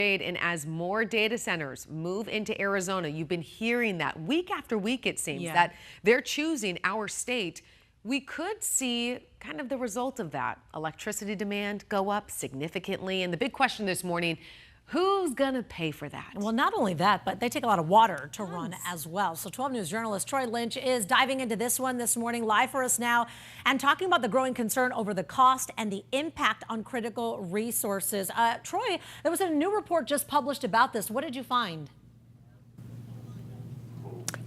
And as more data centers move into Arizona, you've been hearing that week after week, it seems, that they're choosing our state. We could see kind of the result of that. Electricity demand go up significantly. And the big question this morning, who's going to pay for that? Well, not only that, but they take a lot of water to run as well. So 12 News journalist Troy Lynch is diving into this one this morning, live for us now, and talking about the growing concern over the cost and the impact on critical resources. Troy, there was a new report just published about this. What did you find?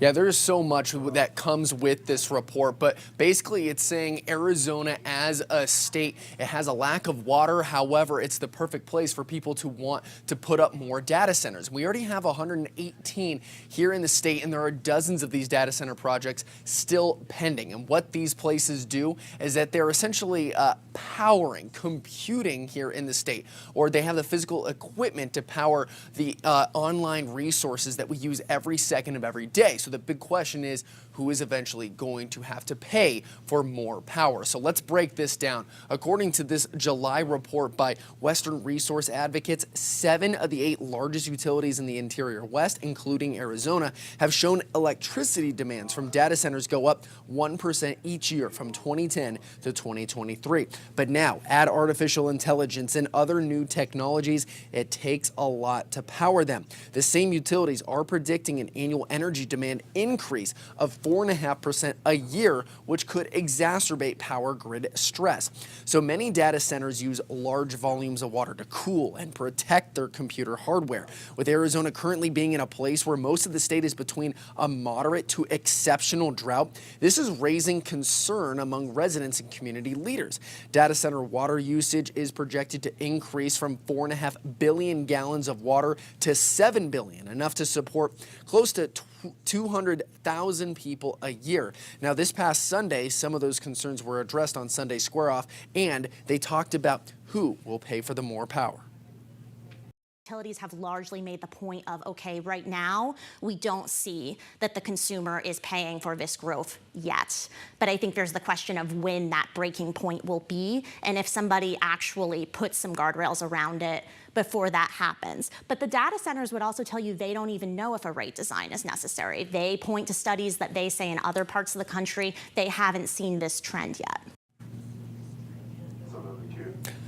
Yeah, there's so much that comes with this report, but basically it's saying Arizona as a state, it has a lack of water. However, it's the perfect place for people to want to put up more data centers. We already have 118 here in the state, and there are dozens of these data center projects still pending. And what these places do is that they're essentially powering computing here in the state, or they have the physical equipment to power the online resources that we use every second of every day. So the big question is, who is eventually going to have to pay for more power? So let's break this down. According to this July report by Western Resource Advocates, 7 of the 8 largest utilities in the interior West, including Arizona, have shown electricity demands from data centers go up 1% each year from 2010 to 2023. But now, add artificial intelligence and other new technologies, it takes a lot to power them. The same utilities are predicting an annual energy demand increase of 4.5% a year, which could exacerbate power grid stress. So many data centers use large volumes of water to cool and protect their computer hardware, with Arizona currently being in a place where most of the state is between a moderate to exceptional drought. This is raising concern among residents and community leaders. Data center water usage is projected to increase from 4.5 billion gallons of water to 7 billion, enough to support close to 200,000 people a year. Now, this past Sunday, some of those concerns were addressed on Sunday Square Off, and they talked about who will pay for the more power. Utilities have largely made the point of, okay, right now, we don't see that the consumer is paying for this growth yet. But I think there's the question of when that breaking point will be, and if somebody actually puts some guardrails around it before that happens. But the data centers would also tell you they don't even know if a rate design is necessary. They point to studies that they say in other parts of the country, they haven't seen this trend yet.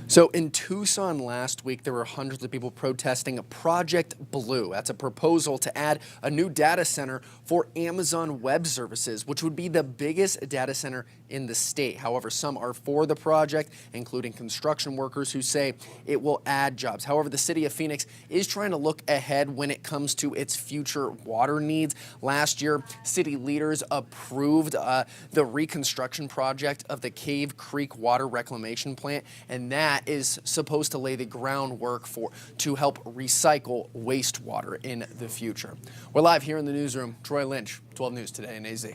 So in Tucson last week, there were hundreds of people protesting Project Blue. That's a proposal to add a new data center for Amazon Web Services, which would be the biggest data center in the state. However, some are for the project, including construction workers who say it will add jobs. However, the city of Phoenix is trying to look ahead when it comes to its future water needs. Last year, city leaders approved the reconstruction project of the Cave Creek Water Reclamation Plant, and that is supposed to lay the groundwork to help recycle wastewater in the future. We're live here in the newsroom. Troy Lynch, 12 News Today in AZ.